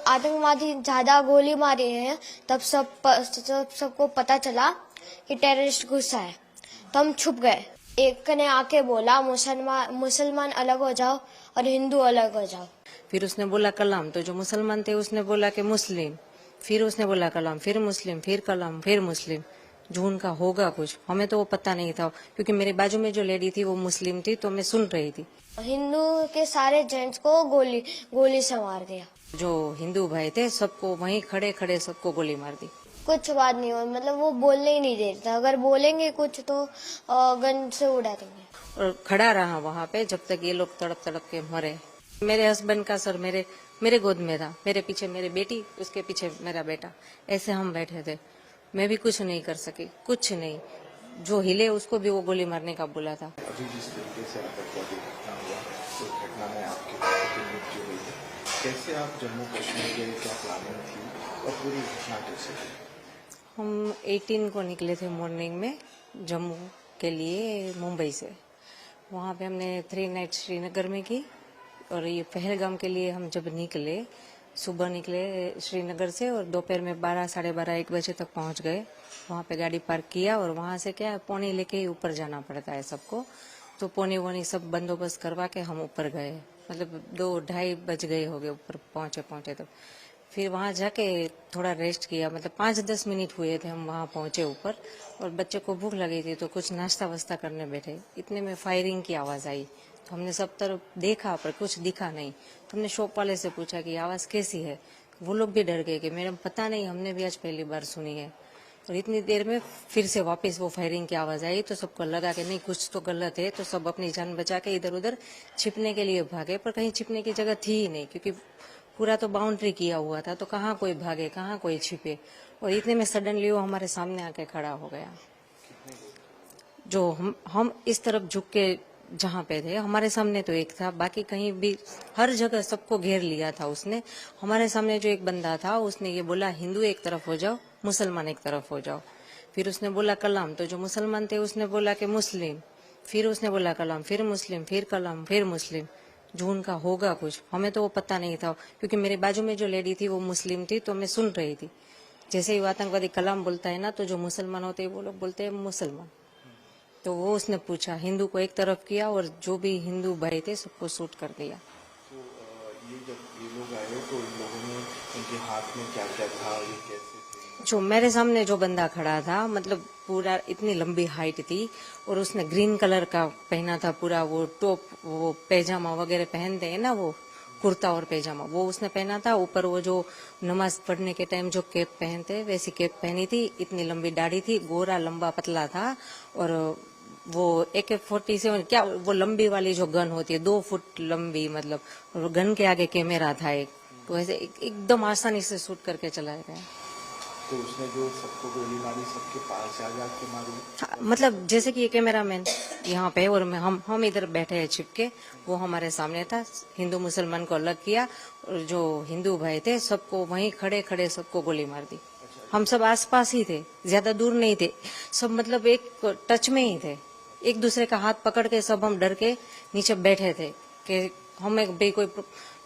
आतंकवादी ज्यादा गोली मारी है तब सबको पता चला कि टेररिस्ट घुसा है, तो हम छुप गए। एक ने आके बोला मुसलमान अलग हो जाओ और हिंदू अलग हो जाओ। फिर उसने बोला कलाम, तो जो मुसलमान थे उसने बोला कि मुस्लिम, फिर उसने बोला कलाम, फिर मुस्लिम, फिर कलाम, फिर मुस्लिम। जो उनका होगा कुछ, हमें तो वो पता नहीं था, क्योंकि मेरे बाजू में जो लेडी थी वो मुस्लिम थी, तो मैं सुन रही थी। हिंदू के सारे जेंट्स को गोली से मार दिया। जो हिंदू भाई थे सबको वहीं खड़े खड़े सबको गोली मार दी। कुछ बात नहीं हुई, मतलब वो बोलने ही नहीं देता, अगर बोलेंगे कुछ तो गन से उड़ा देंगे। और खड़ा रहा वहाँ पे जब तक ये लोग तड़प तड़प के मरे। मेरे हस्बैंड का सर मेरे गोद में था, मेरे पीछे मेरी बेटी, उसके पीछे मेरा बेटा, ऐसे हम बैठे थे। मैं भी कुछ नहीं कर सकी, कुछ नहीं। जो हिले उसको भी वो गोली मारने का बोला था। अभी जिस तरीके से आतंकवादी घटना हुआ, उस घटना में आपके बेटे की मृत्यु हुई है, कैसे आप जम्मू कश्मीर गए, क्या प्लानिंग थी और पूरी घटना कैसे हुई? हम 18 को निकले थे मॉर्निंग में जम्मू के लिए मुंबई से। वहाँ पे हमने 3 नाइट श्रीनगर में की, और ये पहलगाम के लिए हम जब निकले, सुबह निकले श्रीनगर से और दोपहर में 12, साढ़े 12, 1 बजे तक पहुँच गए। वहाँ पे गाड़ी पार्क किया और वहाँ से क्या पौनी लेके ही ऊपर जाना पड़ता है सबको, तो पौनी वोनी सब बंदोबस्त करवा के हम ऊपर गए। मतलब 2-2:30 बज गए हो गए ऊपर पहुँचे तो फिर वहाँ जाके थोड़ा रेस्ट किया, मतलब 5-10 मिनट हुए थे हम वहाँ पहुँचे ऊपर, और बच्चे को भूख लगी थी तो कुछ नाश्ता वास्ता करने बैठे, इतने में फायरिंग की आवाज़ आई। तो हमने सब तरफ देखा पर कुछ दिखा नहीं, तो हमने शॉप वाले से पूछा कि आवाज़ कैसी है। वो लोग भी डर गए कि मैडम पता नहीं, हमने भी आज पहली बार सुनी है। और इतनी देर में फिर से वापस वो फायरिंग की आवाज़ आई, तो सबको लगा कि नहीं कुछ तो गलत है, तो सब अपनी जान बचा के इधर उधर छिपने के लिए भागे, पर कहीं छिपने की जगह थी ही नहीं, क्योंकि पूरा तो बाउंड्री किया हुआ था, तो कहाँ कोई भागे, कहाँ कोई छिपे। और इतने में सडनली वो हमारे सामने आके खड़ा हो गया। जो हम इस तरफ झुक के जहाँ पे थे, हमारे सामने तो एक था, बाकी कहीं भी हर जगह सबको घेर लिया था उसने। हमारे सामने जो एक बंदा था उसने ये बोला हिंदू एक तरफ हो जाओ, मुसलमान एक तरफ हो जाओ। फिर उसने बोला कलाम, तो जो मुसलमान थे उसने बोला कि मुस्लिम, फिर उसने बोला कलाम, फिर मुस्लिम, फिर कलाम, फिर मुस्लिम। जो उनका होगा कुछ, हमें तो वो पता नहीं था, क्योंकि मेरे बाजू में जो लेडी थी वो मुस्लिम थी, तो मैं सुन रही थी। जैसे ही वो आतंकवादी कलाम बोलता है ना, तो जो मुसलमान होते हैं वो लोग बोलते हैं मुसलमान। तो वो उसने पूछा, हिंदू को एक तरफ किया और जो भी हिंदू भाई थे सबको शूट कर दिया। तो ये जब ये लोग आए तो इन लोगों ने उनके हाथ में क्या क्या था, ये कैसे थे? जो मेरे सामने जो बंदा खड़ा था, मतलब पूरा इतनी लंबी हाइट थी, और उसने ग्रीन कलर का पहना था पूरा, वो टॉप, वो पैजामा वगैरह पहनते हैं ना, वो कुर्ता और पैजामा, वो उसने पहना था। ऊपर वो जो नमाज पढ़ने के टाइम जो कैप पहनते वैसी कैप पहनी थी। इतनी लंबी दाढ़ी थी, गोरा लंबा पतला था, और वो AK-47 क्या, वो लंबी वाली जो गन होती है 2 फुट लंबी, मतलब, और गन के आगे कैमरा था एक, तो ऐसे एकदम आसानी से शूट करके चलाया गया। तो उसने जो सबको गोली मारी, सबके पास जा के मारी? हाँ, मतलब जैसे कि ये कैमरामैन यहाँ पे और हम इधर बैठे हैं छिपके, वो हमारे सामने था। हिंदू मुसलमान को अलग किया, और जो हिंदू भाई थे सबको वहीं खड़े खड़े सबको गोली मार दी। हम सब आसपास ही थे, ज्यादा दूर नहीं थे, सब मतलब एक टच में ही थे। एक दूसरे का हाथ पकड़ के सब हम डर के नीचे बैठे थे कि हमें भाई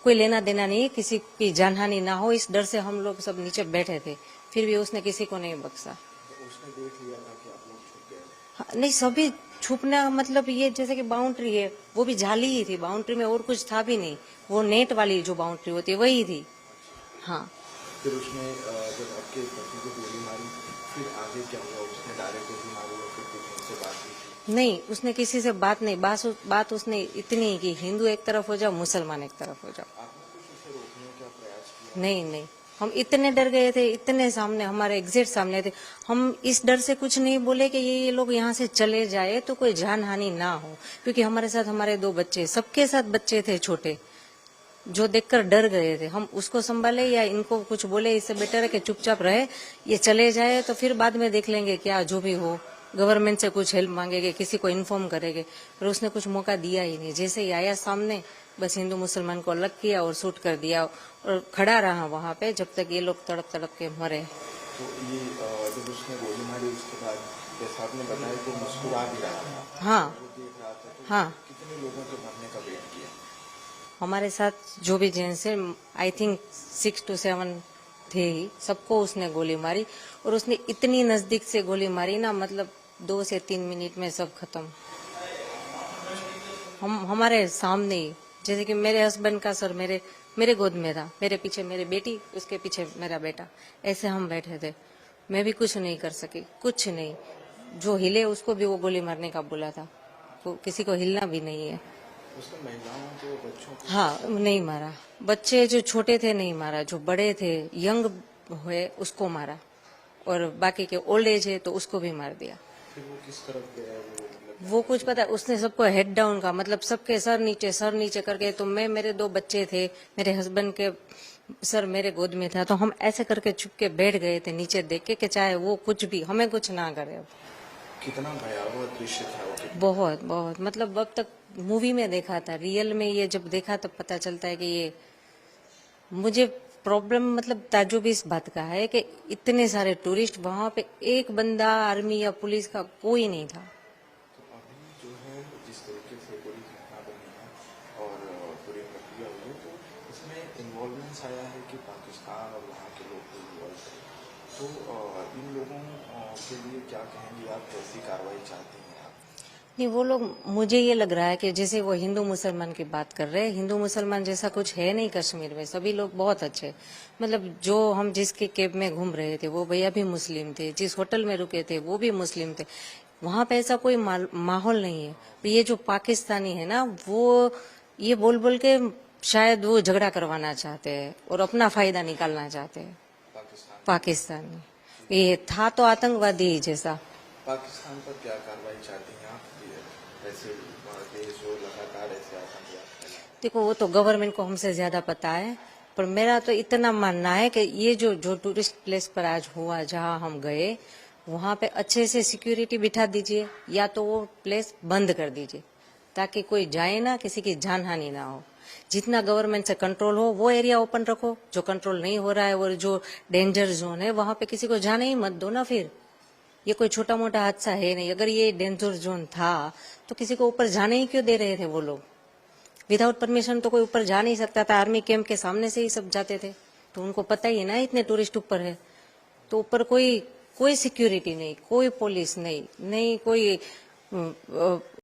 कोई लेना देना नहीं, किसी की जानहानि ना हो, इस डर से हम लोग सब नीचे बैठे थे। फिर भी उसने किसी को नहीं बख्शा। तो उसने देख लिया था कि आप लोग छुप गए? हाँ, नहीं, सभी छुपना, मतलब ये जैसे कि बाउंड्री है, वो भी जाली ही थी, बाउंड्री में और कुछ था भी नहीं, वो नेट वाली जो बाउंड्री होती है वही थी। हाँ। फिर उसने जब आपके पति को गोली मारी, फिर आगे क्या हुआ? उसने डायरेक्ट गोली मारी और फिर कुछ उनसे बात नहीं की? नहीं, उसने किसी से बात नहीं, बात उसने इतनी की हिंदू एक तरफ हो जाओ, मुसलमान एक तरफ हो जाओ। आपने कुछ उसे रोकने का प्रयास किया? नहीं, हम इतने डर गए थे, इतने सामने, हमारे एग्जैक्ट सामने थे। हम इस डर से कुछ नहीं बोले कि ये लोग यहाँ से चले जाए तो कोई जान हानि ना हो, क्योंकि हमारे साथ हमारे 2 बच्चे, सबके साथ बच्चे थे छोटे, जो देखकर डर गए थे। हम उसको संभाले या इनको कुछ बोले, इससे बेटर है कि चुपचाप रहे, ये चले जाए तो फिर बाद में देख लेंगे, क्या जो भी हो, गवर्नमेंट से कुछ हेल्प मांगेंगे, किसी को इन्फॉर्म करेंगे। पर उसने कुछ मौका दिया ही नहीं, जैसे ही आया सामने बस हिंदू मुसलमान को अलग किया और शूट कर दिया, और खड़ा रहा वहां पे जब तक ये लोग तड़प तड़प के मरे। तो ये जब उसने गोली मारी उसके बाद जैसा आपने बताया तो मुस्कुरा भी रहा था, हाँ, वो देख रहा था, तो हाँ। कितने लोगों के मरने का वेट किया? हमारे साथ जो भी जेंट्स है आई थिंक 6 to 7 थे ही, सबको उसने गोली मारी और उसने इतनी नजदीक से गोली मारी ना, मतलब 2 से 3 मिनट में सब खत्म। हमारे सामने ही, जैसे कि मेरे हस्बैंड का सर मेरे गोद में था, मेरे पीछे मेरी बेटी, उसके पीछे मेरा बेटा, ऐसे हम बैठे थे। मैं भी कुछ नहीं कर सकी, कुछ नहीं। जो हिले उसको भी वो गोली मारने का बोला था, तो किसी को हिलना भी नहीं है। उसने महिलाओं को, बच्चों को हाँ, नहीं मारा। बच्चे जो छोटे थे नहीं मारा, जो बड़े थे यंग हुए उसको मारा, और बाकी के ओल्ड एज है तो उसको भी मार दिया। फिर वो किस तरफ गया वो वो कुछ पता, उसने सबको हेड डाउन का, मतलब सबके सर नीचे करके, तो मेरे 2 बच्चे थे, मेरे हस्बैंड के सर मेरे गोद में था, तो हम ऐसे करके चुप के बैठ गए थे नीचे देख के कि चाहे वो कुछ भी हमें कुछ ना करे। अब कितना भयावह दृश्य था वो? बहुत बहुत, मतलब अब तक मूवी में देखा था, रियल में ये जब देखा तब पता चलता है कि ये मुझे प्रॉब्लम, मतलब ताज्जुब इस बात का है कि इतने सारे टूरिस्ट, वहां पे एक बंदा आर्मी या पुलिस का कोई नहीं था। तो अभी जो है जिस तरीके से पूरी घटना बनी है और पूरी प्रक्रिया हुई है, तो इसमें इन्वॉल्वमेंट्स आया है कि पाकिस्तान और वहाँ के लोग भी इन्वॉल्व थे, तो इन लोगों के लिए क्या कहेंगे आप, कैसी कार्रवाई चाहती हैं आप? नहीं, वो लोग, मुझे ये लग रहा है कि जैसे वो हिंदू मुसलमान की बात कर रहे हैं, हिंदू मुसलमान जैसा कुछ है नहीं कश्मीर में, सभी लोग बहुत अच्छे। मतलब जो हम जिसके कैब में घूम रहे थे वो भैया भी मुस्लिम थे, जिस होटल में रुके थे वो भी मुस्लिम थे, वहां पे ऐसा कोई माहौल नहीं है। ये जो पाकिस्तानी है ना, वो ये बोल बोल के शायद वो झगड़ा करवाना चाहते हैं और अपना फायदा निकालना चाहते हैं। पाकिस्तानी ये था तो आतंकवादी ही जैसा। पाकिस्तान पर क्या कार्रवाई चाहती हैं आप? ऐसे देश जो लगातार ऐसे आतंकवाद, देखो, वो तो गवर्नमेंट को हमसे ज्यादा पता है, पर मेरा तो इतना मानना है कि ये जो टूरिस्ट प्लेस पर आज हुआ, जहां हम गए, वहां पे अच्छे से सिक्योरिटी बिठा दीजिए, या तो वो प्लेस बंद कर दीजिए ताकि कोई जाए ना, किसी की जान हानि ना हो। जितना गवर्नमेंट से कंट्रोल हो वो एरिया ओपन रखो, जो कंट्रोल नहीं हो रहा है और जो डेंजर जोन है वहां पे किसी को जाने ही मत दो ना। फिर ये कोई छोटा मोटा हादसा है नहीं, अगर ये डेंजर जोन था तो किसी को ऊपर जाने ही क्यों दे रहे थे वो लोग? विदाउट परमिशन तो कोई ऊपर जा नहीं सकता था, आर्मी कैंप के सामने से ही सब जाते थे, तो उनको पता ही है ना इतने टूरिस्ट ऊपर है, तो ऊपर कोई सिक्योरिटी नहीं, कोई पुलिस नहीं, कोई